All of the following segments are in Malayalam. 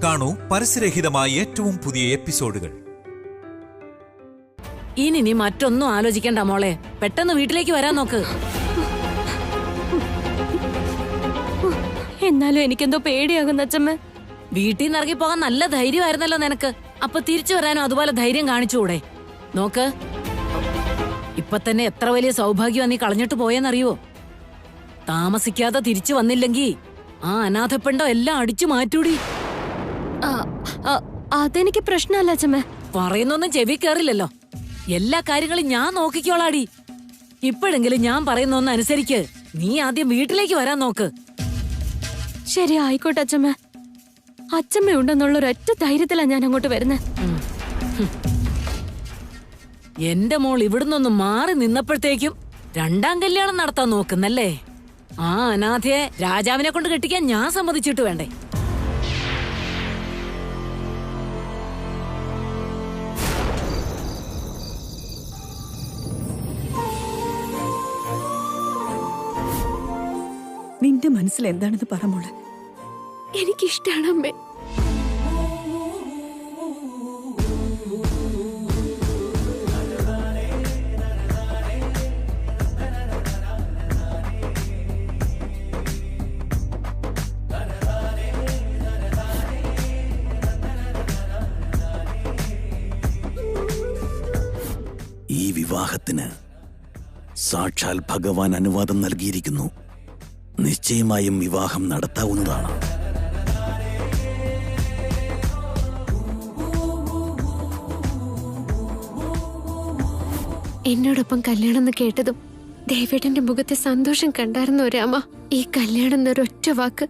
കാണൂ പരസ്യരഹിതമായ ഏറ്റവും പുതിയ എപ്പിസോഡുകൾ. ഇനി നീ മറ്റൊന്നും ആലോചിക്കണ്ട മോളെ, പെട്ടെന്ന് വീട്ടിലേക്ക് വരാൻ നോക്ക്. എന്നാലും എനിക്കെന്തോ പേടിയാകുന്ന അച്ഛമ്മ. വീട്ടിൽ നിന്ന് ഇറങ്ങി പോകാൻ നല്ല ധൈര്യമായിരുന്നല്ലോ നിനക്ക്. അപ്പൊ തിരിച്ചു വരാനും അതുപോലെ ധൈര്യം കാണിച്ചുകൂടെ? നോക്ക്, ഇപ്പൊ തന്നെ എത്ര വലിയ സൗഭാഗ്യം നീ കളഞ്ഞിട്ട് പോയെന്നറിയോ? താമസിക്കാതെ തിരിച്ചു വന്നില്ലെങ്കി ആ അനാഥപ്പെണ്ടോ എല്ലാം അടിച്ചു മാറ്റൂടി. അതെനിക്ക് പ്രശ്നമല്ല അച്ഛമ്മ. പറയുന്നൊന്നും ചെവി കയറില്ലല്ലോ. എല്ലാ കാര്യങ്ങളും ഞാൻ നോക്കിക്കോളാടി. ഇപ്പോഴെങ്കിലും ഞാൻ പറയുന്നൊന്ന് അനുസരിക്ക്. നീ ആദ്യം വീട്ടിലേക്ക് വരാൻ നോക്ക്. ശരി, ആയിക്കോട്ടെ അച്ഛമ്മ. അച്ഛമ്മ ഉണ്ടെന്നുള്ള ഒരൊറ്റ ധൈര്യത്തിലാണ് ഞാൻ അങ്ങോട്ട് വരുന്നത്. എന്റെ മോൾ ഇവിടുന്നൊന്ന് മാറി നിന്നപ്പോഴത്തേക്കും രണ്ടാം കല്യാണം നടത്താൻ നോക്കുന്നല്ലേ? ആ അനാഥയെ രാജാവിനെ കൊണ്ട് കെട്ടിക്കാൻ ഞാൻ സമ്മതിച്ചിട്ട് വേണ്ടേ? നിന്റെ മനസ്സിൽ എന്താണെന്ന് പറ മോളെ. എനിക്കിഷ്ടാണ് അമ്മേ. ഈ വിവാഹത്തിന് സാക്ഷാൽ ഭഗവാൻ അനുവാദം നൽകിയിരിക്കുന്നു. നിശ്ചയമായും വിവാഹം നടത്താവുന്നതാണ്. എന്നോടൊപ്പം കല്യാണം എന്ന് കേട്ടതും ദേവേട്ടന്റെ മുഖത്തെ സന്തോഷം കണ്ടായിരുന്നോ രാമ? ഈ കല്യാണം എന്നൊരൊറ്റ വാക്ക്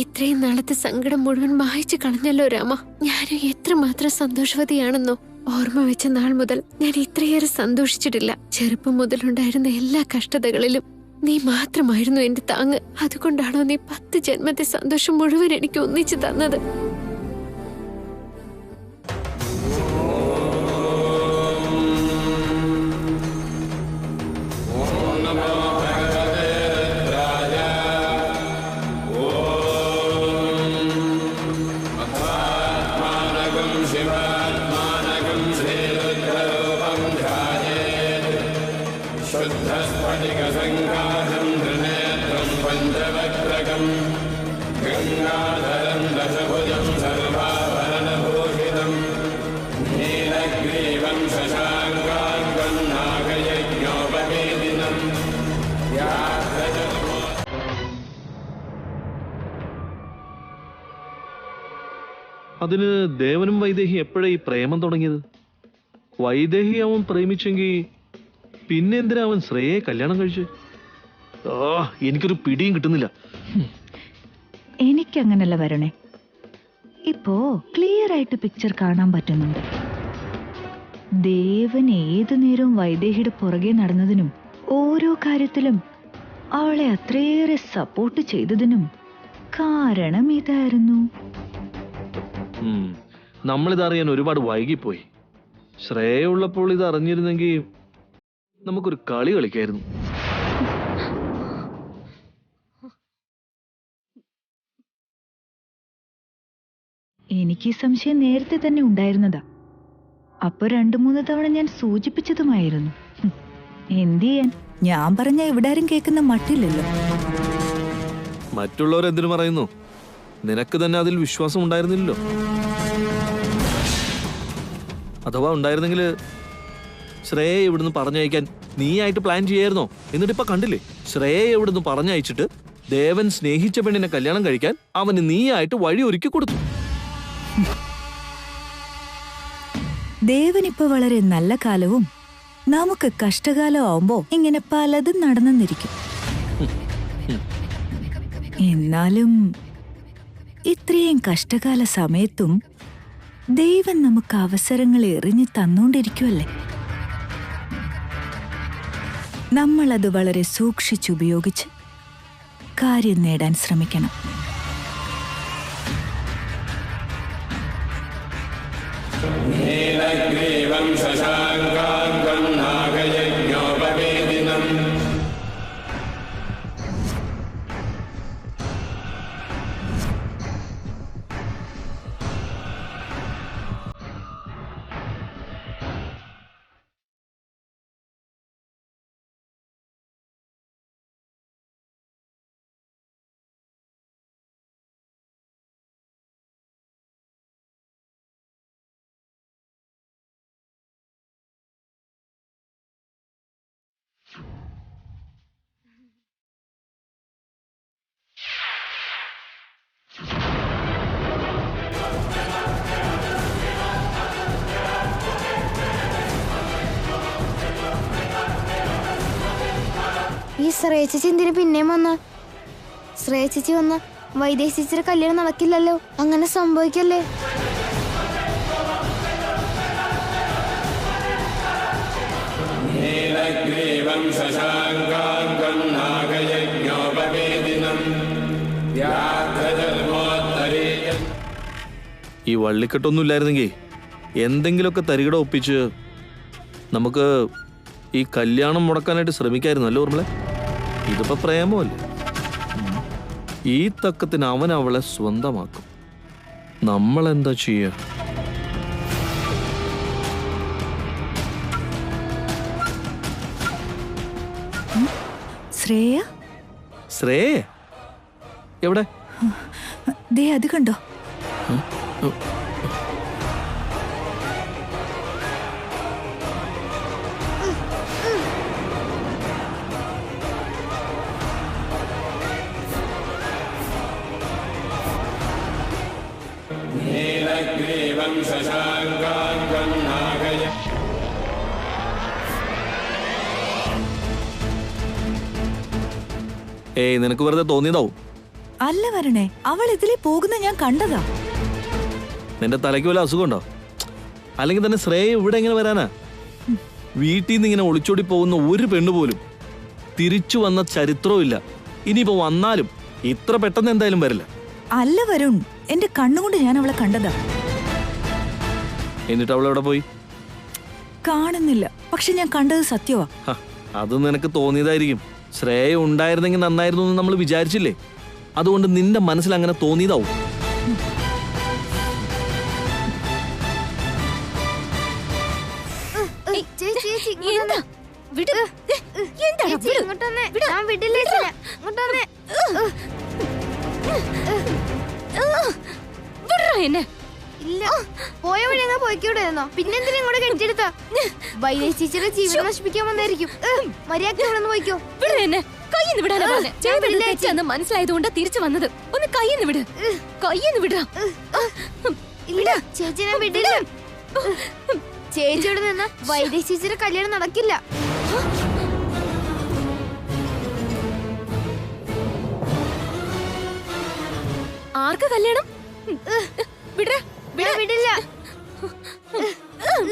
ഇത്രയും നാളത്തെ സങ്കടം മുഴുവൻ മായ്ച്ചു കളഞ്ഞല്ലോ രാമ. ഞാനും എത്രമാത്രം സന്തോഷവതിയാണെന്നോ. ഓർമ്മ വെച്ച നാൾ മുതൽ ഞാൻ ഇത്രയേറെ സന്തോഷിച്ചിട്ടില്ല. ചെറുപ്പം മുതലുണ്ടായിരുന്ന എല്ലാ കഷ്ടതകളിലും നീ മാത്രമായിരുന്നു എന്റെ താങ്ങ്. അതുകൊണ്ടാണോ നീ 10 ജന്മത്തെ സന്തോഷം മുഴുവൻ എനിക്ക് ഒന്നിച്ചു തന്നത്? അതിന് ദേവനും വൈദേഹി എപ്പോഴാ ഈ പ്രേമം തുടങ്ങിയത്? വൈദേഹി അവൻ പ്രേമിച്ചെങ്കിൽ പിന്നെ എന്തിനാ അവൻ ശ്രേയെ കല്യാണം കഴിച്ചു? എനിക്കൊരു പിടിയും കിട്ടുന്നില്ല. എനിക്കങ്ങനല്ല വരണേ. ഇപ്പോ ക്ലിയർ ആയിട്ട് പിക്ചർ കാണാൻ പറ്റുന്നുണ്ട്. ദേവൻ ഏതു നേരവും വൈദേഹിയുടെ പുറകെ നടന്നതിനും ഓരോ കാര്യത്തിലും അവളെ അത്രയേറെ സപ്പോർട്ട് ചെയ്തതിനും കാരണം ഇതായിരുന്നു. നമ്മളിതറിയാൻ ഒരുപാട് വൈകിപ്പോയി. ശ്രേയ ഉള്ളപ്പോൾ ഇത് അറിഞ്ഞിരുന്നെങ്കിൽ നമുക്കൊരു കളി കളിക്കായിരുന്നു. എനിക്ക് ഈ സംശയം നേരത്തെ തന്നെ ഉണ്ടായിരുന്നതാ. അപ്പൊ 2-3 തവണ ഞാൻ സൂചിപ്പിച്ചതുമായിരുന്നു. എന്ത് ചെയ്യാൻ, ഞാൻ പറഞ്ഞ ഇവിടെ ആരും കേൾക്കുന്ന മട്ടില്ലല്ലോ. മറ്റുള്ളവരെന്തിനു പറയുന്നു? നിനക്ക് തന്നെ അതിൽ വിശ്വാസം ഉണ്ടായിരുന്നില്ലല്ലോ. അഥവാ ഉണ്ടായിരുന്നെങ്കിൽ ശ്രേയെ ഇവിടുന്ന് പറഞ്ഞയക്കാൻ നീയായിട്ട് പ്ലാൻ ചെയ്യായിരുന്നോ? എന്നിട്ടിപ്പോ കണ്ടില്ലേ, ശ്രേയെ ഇവിടുന്ന് പറഞ്ഞയച്ചിട്ട് ദേവൻ സ്നേഹിച്ച പെണ്ണിനെ കല്യാണം കഴിക്കാൻ അവന് നീയായിട്ട് വഴി ഒരുക്കി കൊടുത്തു. ദേവനിപ്പോ വളരെ നല്ല കാലവും നമുക്ക് കഷ്ടകാലം ആവുമ്പോ ഇങ്ങനെ പലതും നടന്നിരിക്കും. എന്നാലും ഇത്രയും കഷ്ടകാല സമയത്തും ദൈവം നമുക്ക് അവസരങ്ങൾ എറിഞ്ഞു തന്നോണ്ടിരിക്കുമല്ലേ. നമ്മളത് വളരെ സൂക്ഷിച്ചുപയോഗിച്ച് കാര്യം നേടാൻ ശ്രമിക്കണം. ഈ ശ്രേയ ചേച്ചി എന്തിനു പിന്നെയും വന്ന? ശ്രേയ ചേച്ചി വന്ന വൈദേശി ചേച്ചിയുടെ കല്യാണം നടക്കില്ലല്ലോ. അങ്ങനെ സംഭവിക്കല്ലേ? ഈ വള്ളിക്കെട്ടൊന്നും ഇല്ലായിരുന്നെങ്കിൽ എന്തെങ്കിലുമൊക്കെ തരികിട ഒപ്പിച്ച് നമുക്ക് ഈ കല്യാണം മുടക്കാനായിട്ട് ശ്രമിക്കായിരുന്നു അല്ലേ ഓർമ്മളെ? ഇതിപ്പോ പ്രേമല്ലേ? ഈ തക്കത്തിന് അവൻ അവളെ സ്വന്തമാക്കും. നമ്മളെന്താ ചെയ്യ? ശ്രേയ ശ്രേയ എവിടെ? ദേ അത് കണ്ടോ? ഏയ് നിനക്ക് വെറുതെ തോന്നിയതാവും. അല്ല വരണേ, അവൾ ഇതിലേ പോകുന്ന ഞാൻ കണ്ടതാ. നിന്റെ തലയ്ക്ക് വല്ല അസുഖമുണ്ടോ? അല്ലെങ്കിൽ തന്നെ ശ്രേയ ഇവിടെ എങ്ങനെ വരാനാ? വീട്ടിൽ നിന്ന് ഇങ്ങനെ ഒളിച്ചോടി പോകുന്ന ഒരു പെണ്ണുപോലും തിരിച്ചു വന്ന ചരിത്രവും ഇല്ല. ഇനിയിപ്പോ വന്നാലും ഇത്ര പെട്ടെന്ന് എന്തായാലും വരില്ല. അല്ല വരുൺ, എന്റെ കണ്ണുകൊണ്ട് ഞാൻ അവളെ കണ്ടതാ. എന്നിട്ട് അവൾ എവിടെ പോയി? കാണുന്നില്ല, പക്ഷെ ഞാൻ കണ്ടത് സത്യവാ. അത് നിനക്ക് തോന്നിയതായിരിക്കും. ശ്രേയ ഉണ്ടായിരുന്നെങ്കിൽ നന്നായിരുന്നു എന്ന് നമ്മൾ വിചാരിച്ചില്ലേ? അതുകൊണ്ട് നിന്റെ മനസ്സിൽ അങ്ങനെ തോന്നിയതാവും. ഇല്ല, പോയ വഴി അങ്ങ് പോയിക്കൂടായിരുന്നോ? പിന്നെന്തിനാ ഇങ്ങോട്ട് കെട്ടിയെടുത്ത? വൈദേശി ചേച്ചിയുടെ ജീവൻ നശിപ്പിക്കാൻ വന്നായിരിക്കും. മര്യാദക്ക് ഇവിടെ നിന്ന് പോയിക്കോ. മനസ്സിലായതുകൊണ്ട് തിരിച്ചു വന്നത്. ഒന്ന് കയ്യെന്ന് വിട്, കയ്യെന്ന് വിട. ഇല്ല ചേച്ചി, ഞാൻ വിടില്ല. ചേച്ചിയോട് നിന്ന് വൈദേശി ചേച്ചിയുടെ കല്യാണം നടക്കില്ല. ആർക്ക് കല്യാണം? വിട, ഞാൻ വിടില്ല.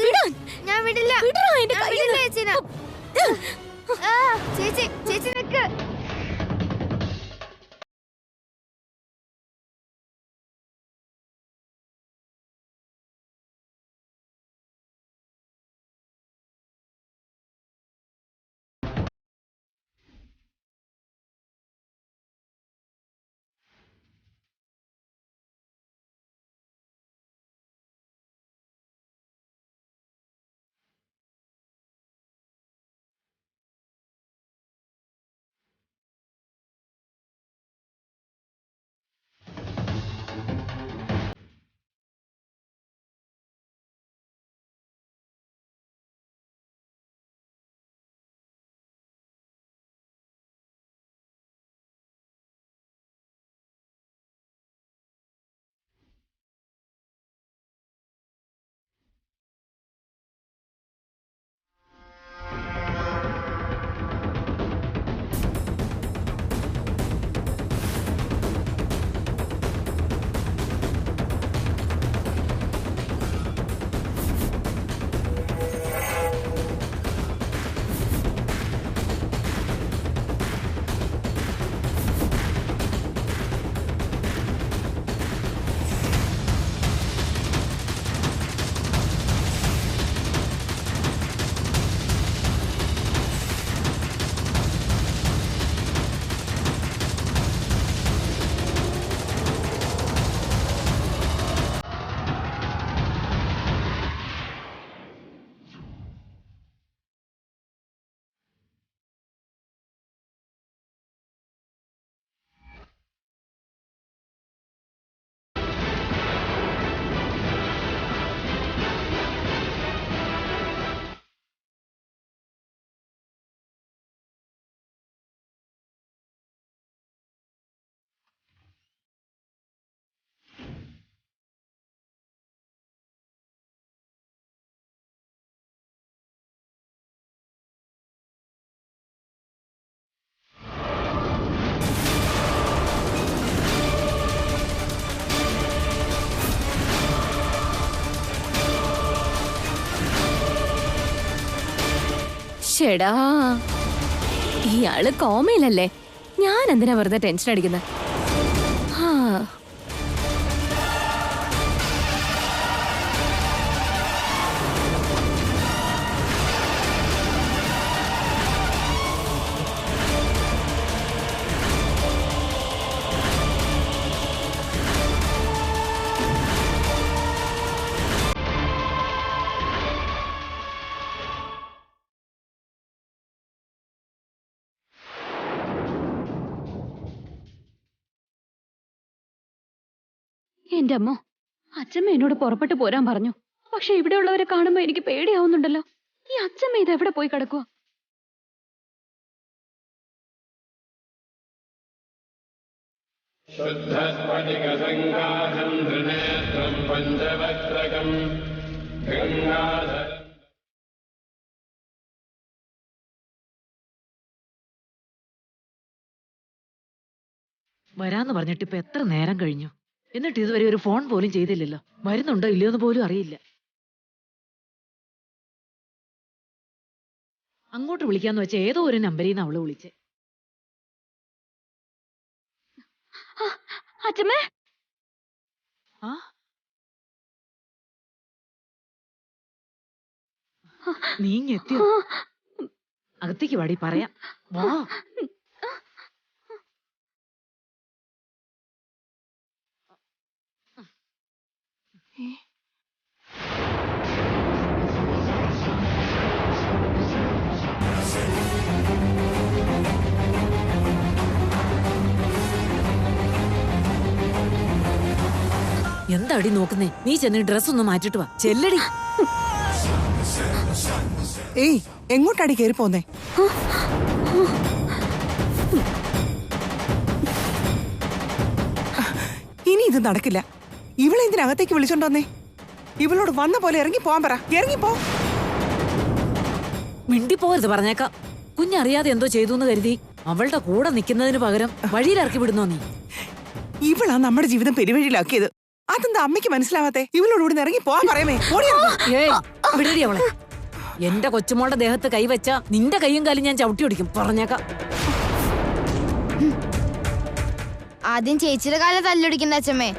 വിടാൻ. ഞാൻ വിടില്ല. വിടറാ എന്റെ ഞാൻ കയ്യിന്ന്. വിടില്ല ചേച്ചിനെ. ചേച്ചി, ചേച്ചി നിക്ക്. ചേടാ, ഇയാള് കോമയിലല്ലേ? ഞാൻ എന്തിനാ വെറുതെ ടെൻഷൻ അടിക്കുന്നത്? എന്റെ അമ്മ, അച്ഛമ്മ എന്നോട് പുറപ്പെട്ടു പോരാൻ പറഞ്ഞു. പക്ഷെ ഇവിടെയുള്ളവരെ കാണുമ്പോ എനിക്ക് പേടിയാവുന്നുണ്ടല്ലോ. ഈ അച്ഛമ്മ ഇത് എവിടെ പോയി കിടക്കുക? വരാന്ന് പറഞ്ഞിട്ട് ഇപ്പൊ എത്ര നേരം കഴിഞ്ഞു, എന്നിട്ട് ഇതുവരെ ഒരു ഫോൺ പോലും ചെയ്തില്ലല്ലോ. വരുന്നുണ്ടോ ഇല്ലയോന്ന് പോലും അറിയില്ല. അങ്ങോട്ട് വിളിക്കാന്ന് വെച്ച ഏതോ ഒരു നമ്പരിൽ നിന്ന് അവള് വിളിച്ചേ. അച്ഛമ്മേ, ആ നീങ്ങെത്തിയോ? അകത്തേക്ക് വാടി, പറയാം. വാ. എന്താടി നോക്കുന്നേ? നീ ചെന്ന് ഡ്രസ് ഒന്ന് മാറ്റിട്ട് വാ. ചെല്ലടി. ഏയ്, എങ്ങോട്ടാടി കേറി പോന്നേ? ഇനി ഇത് നടക്കില്ല. ഇവളെ എന്തിനകത്തേക്ക് വിളിച്ചോണ്ടോന്നേ? ഇവളോട് വന്ന പോലെ ഇറങ്ങി പോവാൻ പറ. ഇറങ്ങിപ്പോ. മിണ്ടിപ്പോരുത്, പറഞ്ഞേക്കാം. കുഞ്ഞറിയാതെ എന്തോ ചെയ്തു എന്ന് കരുതി അവളുടെ കൂടെ നിൽക്കുന്നതിന് പകരം വഴിയിലിറക്കി വിടുന്നോ നീ? ഇവളാ നമ്മുടെ ജീവിതം പെരുവഴിയിലാക്കിയത്. അതെന്താ അമ്മയ്ക്ക് മനസ്സിലാവാത്തെ? ഇവളോട് ഇവിടെ ഇറങ്ങി പോവാൻ പറയമേ. വിടടി അവളെ. എന്റെ കൊച്ചുമോളുടെ ദേഹത്ത് കൈവച്ച നിന്റെ കൈയും കാലും ഞാൻ ചവിട്ടി ഓടിക്കും, പറഞ്ഞേക്കാം. ആദ്യം ചേച്ചിയുടെ കാലം തല്ലൊടിക്കണ്ട അച്ഛമ്മേ.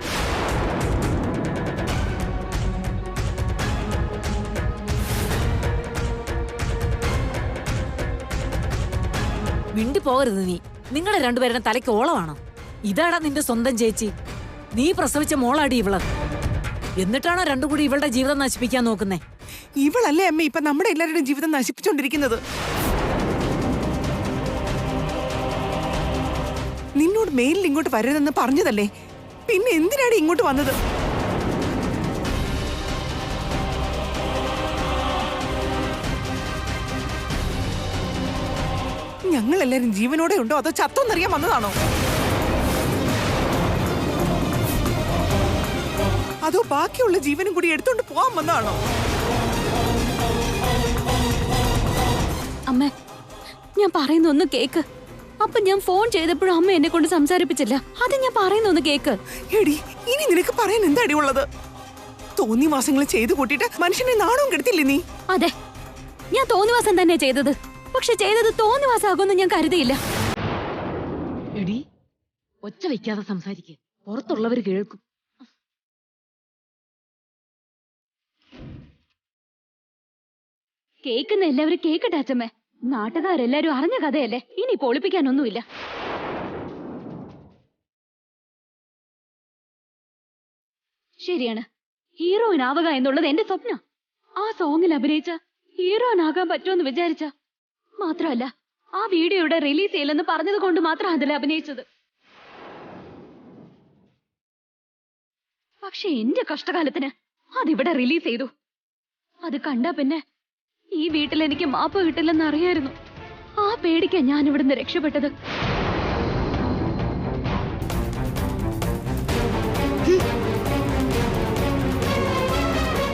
മിണ്ടി പോകരുത് നീ. നിങ്ങളുടെ രണ്ടുപേരുടെ തലയ്ക്ക് ഓളമാണോ? ഇതാടാ നിന്റെ സ്വന്തം ചേച്ചി. നീ പ്രസവിച്ച മോളാടി ഇവള്. എന്നിട്ടാണോ രണ്ടും കൂടി ഇവളുടെ ജീവിതം നശിപ്പിക്കാൻ നോക്കുന്നേ? ഇവളല്ലേ അമ്മ ഇപ്പൊ നമ്മുടെ എല്ലാവരുടെയും ജീവിതം നശിപ്പിച്ചോണ്ടിരിക്കുന്നത്. നിന്നോട് മെയിലിൽ ഇങ്ങോട്ട് വരരുതെന്ന് പറഞ്ഞതല്ലേ? പിന്നെ എന്തിനാണ് ഇങ്ങോട്ട് വന്നത്? ഞങ്ങളെല്ലാരും ജീവനോടെ ഉണ്ടോ അതോ ചത്തോന്നറിയാൻ വന്നതാണോ? അതോ ബാക്കിയുള്ള ജീവനും കൂടി എടുത്തോണ്ട് പോവാൻ വന്നതാണോ? അമ്മ, ഞാൻ പറയുന്ന ഒന്ന് കേക്ക്. അപ്പൊ ഞാൻ ഫോൺ ചെയ്തപ്പോഴും അമ്മ എന്നെ കൊണ്ട് സംസാരിപ്പിച്ചില്ല. അത് ഞാൻ പറയുന്ന ഒന്ന് കേക്ക്. എടി, ഇനി നിനക്ക് പറയാൻ എന്താടി ഉള്ളത്? തോന്നിവാസങ്ങൾ ചെയ്തു കൂട്ടിയിട്ട് മനുഷ്യനെ നാണവും കെടുത്തില്ലേ നീ? അതെ, ഞാൻ തോന്നിവാസം തന്നെ ചെയ്തത്. പക്ഷെ ചെയ്തത് തോന്നിവാസാകുമെന്ന് ഞാൻ കരുതിയില്ല. എടി, ഒച്ച വയ്ക്കാതെ സംസാരിക്കുക, പുറത്തുള്ളവർ കേൾക്കും. കേൾക്കുന്ന എല്ലാവരും കേക്കട്ടെ അച്ഛമ്മേ. നാട്ടുകാരെല്ലാരും അറിഞ്ഞ കഥയല്ലേ, ഇനി പൊളിപ്പിക്കാനൊന്നുമില്ല. ശരിയാണ്, ഹീറോയിൻ ആവുക എന്നുള്ളത് എന്റെ സ്വപ്നം. ആ സോങ്ങിൽ അഭിനയിച്ച ഹീറോയിൻ ആകാൻ പറ്റുമെന്ന് വിചാരിച്ച മാത്രമല്ല, ആ വീഡിയോയുടെ റിലീസ് ചെയ്യില്ലെന്ന് പറഞ്ഞത് കൊണ്ട് മാത്രം അതിൽ അഭിനയിച്ചത്. പക്ഷെ എന്റെ കഷ്ടകാലത്തിന് അതിവിടെ റിലീസ് ചെയ്തു. അത് കണ്ടാ പിന്നെ ഈ വീട്ടിൽ എനിക്ക് മാപ്പ് കിട്ടില്ലെന്ന് അറിയായിരുന്നു. ആ പേടിക്കാ ഞാൻ ഇവിടുന്ന് രക്ഷപ്പെട്ടത്.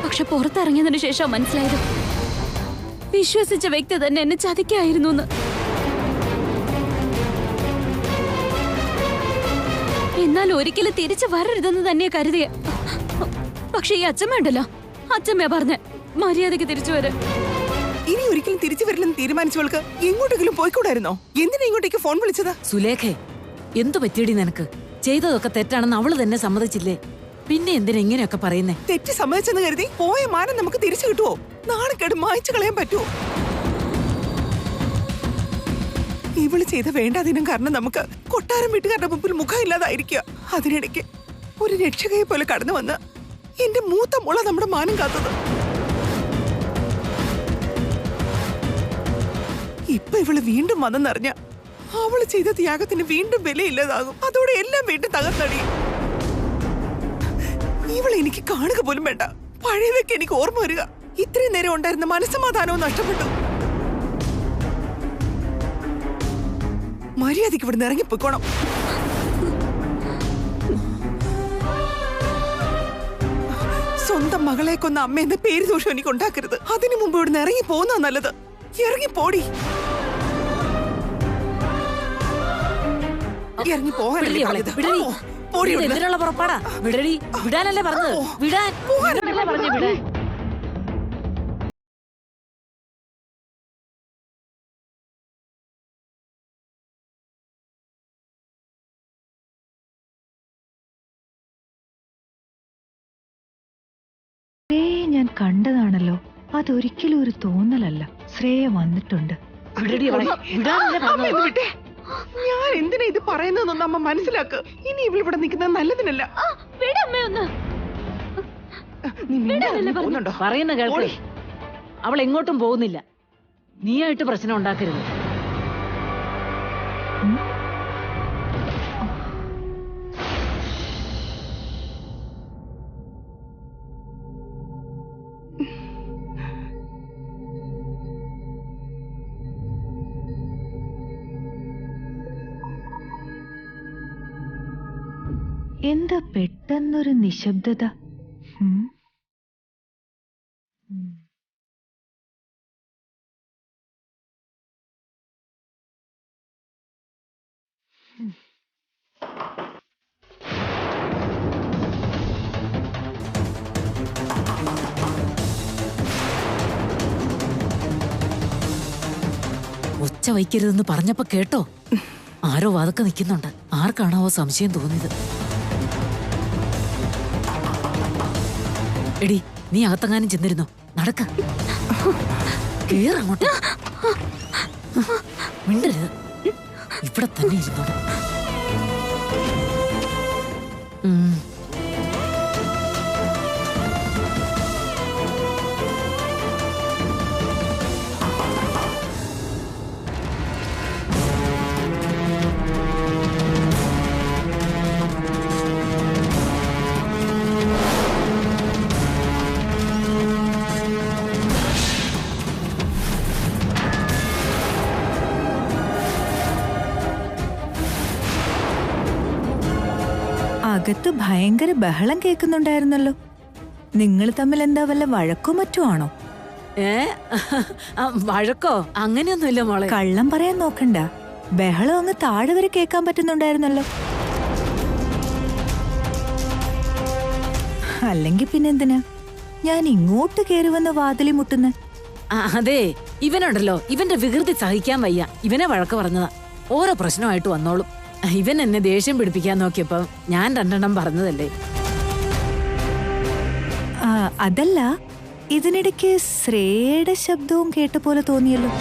പക്ഷെ പുറത്തിറങ്ങിയതിനു ശേഷം മനസ്സിലായത് വിശ്വസിച്ച വ്യക്തി തന്നെ എന്നെ ചതിക്കായിരുന്നു എന്ന്. എന്നാൽ ഒരിക്കലും തിരിച്ചു വരരുതെന്ന് തന്നെ കരുതിയ. പക്ഷെ ഈ അച്ഛമ്മ ഉണ്ടല്ലോ, അച്ഛമ്മ പറഞ്ഞ മര്യാദക്ക് തിരിച്ചു വരാൻ. ഇനി ഒരിക്കലും തിരിച്ചു വരില്ലെന്ന് തീരുമാനിച്ചവൾക്ക് എങ്ങോട്ടെങ്കിലും പോയിക്കൂടായിരുന്നോ? എന്തിനാ ഇങ്ങോട്ടേക്ക് ഫോൺ വിളിച്ചത്? സുലേഖേ, എന്തു പറ്റിയടി നിനക്ക്? ചെയ്തതൊക്കെ തെറ്റാണെന്ന് അവള് തന്നെ സമ്മതിച്ചില്ലേ? പിന്നെ എന്തിനാ ഇങ്ങനെയൊക്കെ പറയുന്നേ? തെറ്റ് സമ്മതിച്ചെന്ന് കരുതി പോയ മാനം നമുക്ക് തിരിച്ചു കിട്ടുവോ? നാണക്കേട് മായ്ച്ചു കളയാൻ പറ്റുമോ? ഇവള് ചെയ്ത വേണ്ടാതിനം കാരണം നമുക്ക് കൊട്ടാരം വീട്ടുകാരുടെ മുമ്പിൽ മുഖം ഇല്ലാതായിരിക്കുക. അതിനിടയ്ക്ക് ഒരു രക്ഷകയെ പോലെ കടന്നു വന്ന് എന്റെ മൂത്ത മുള നമ്മുടെ മാനം കാത്തത്. ഇപ്പൊ ഇവള് വീണ്ടും വന്നെന്നറിഞ്ഞ അവള് ചെയ്ത ത്യാഗത്തിന് വീണ്ടും വിലയില്ലാതാകും. അതോടെ എല്ലാം വീണ്ടും തകർന്നടിയും. ഇവളെ എനിക്ക് കാണുക പോലും വേണ്ട. പഴയതൊക്കെ എനിക്ക് ഓർമ്മ വരിക. ഇത്രയും നേരം ഉണ്ടായിരുന്ന മനസ്സമാധാനവും നഷ്ടപ്പെട്ടു. മര്യാദയ്ക്ക് ഇവിടുന്ന് ഇറങ്ങിപ്പോയിക്കോണം. സ്വന്തം മകളെ കൊന്ന അമ്മയെന്ന പേര് ദോഷം എനിക്ക് ഉണ്ടാക്കരുത്. അതിനു മുമ്പ് ഇവിടുന്ന് ഇറങ്ങി പോകുന്ന നല്ലത്. ഇറങ്ങിപ്പോടി. ഇറങ്ങി പോകാനല്ലേ പറഞ്ഞത്? പോടി ഇവിടുന്ന്. എന്തിനുള്ള പുറപ്പാടാ? വിടടി. വിടാനല്ലേ പറഞ്ഞത്? വിടാൻ പറഞ്ഞു. വിടാൻ. ശ്രേയെ ഞാൻ കണ്ടതാണല്ലോ. അതൊരിക്കലും ഒരു തോന്നലല്ല. ശ്രേയ വന്നിട്ടുണ്ട്. വിടടി അവളെ. വിടാനല്ലേ അമ്മ പറഞ്ഞത്? ഇത് വിട്ടേ. ഞാൻ എന്തിനാ ഇത് പറയുന്നതെന്നൊന്നും അമ്മ മനസ്സിലാക്ക്. ഇനി ഇവളിവിടെ നിൽക്കുന്നത് നല്ലതിനല്ല. വിടമ്മയൊന്ന്. നീ മിണ്ടാതെ പോകുന്നുണ്ടോ? പറയുന്ന കേൾക്ക്. അവൾ എങ്ങോട്ടും പോകുന്നില്ല. നീയായിട്ട് പ്രശ്നം ഉണ്ടാക്കരുത്. എന്താ പെട്ടെന്നൊരു നിശബ്ദത? ഒച്ച വയ്ക്കരുതെന്ന് പറഞ്ഞപ്പോ കേട്ടോ? ആരോ വാതൊക്കെ നിൽക്കുന്നുണ്ട്. ആർക്കാണാവോ സംശയം തോന്നിയത്? എടി, നീ അകത്തെങ്ങാനും ചെന്നിരുന്നോ? നടക്ക. കേറങ്ങോട്ട്. മിണ്ടരുത്. ഇവിടെ തന്നെ ഇരുന്നോളൂ. അകത്ത് ഭയങ്കര ബഹളം കേൾക്കുന്നുണ്ടായിരുന്നല്ലോ. നിങ്ങൾ തമ്മിൽ എന്താ വല്ല വഴക്കോ മറ്റോ ആണോ? വഴക്കോ? അങ്ങനെയൊന്നുമില്ല മോളെ. കള്ളം പറയാൻ നോക്കണ്ട. ബഹളം അങ്ങ് താഴെ വരെ കേൾക്കാൻ പറ്റുന്നുണ്ടായിരുന്നല്ലോ. അല്ലെങ്കിൽ പിന്നെന്തിനാ ഞാൻ ഇങ്ങോട്ട് കയറി വന്ന് വാതിലി മുട്ടുന്ന? അതെ, ഇവനുണ്ടല്ലോ, ഇവന്റെ വികൃതി സഹിക്കാൻ വയ്യ. ഇവനെ വഴക്ക് പറഞ്ഞതാ. ഓരോ പ്രശ്നമായിട്ട് വന്നോളും. ഇവൻ എന്നെ ദേഷ്യം പിടിപ്പിക്കാൻ നോക്കിയപ്പോ ഞാൻ രണ്ടെണ്ണം പറഞ്ഞതല്ലേ. അതല്ല, ഇതിനിടയ്ക്ക് ശ്രേയയുടെ ശബ്ദവും കേട്ട പോലെ തോന്നിയല്ലോ.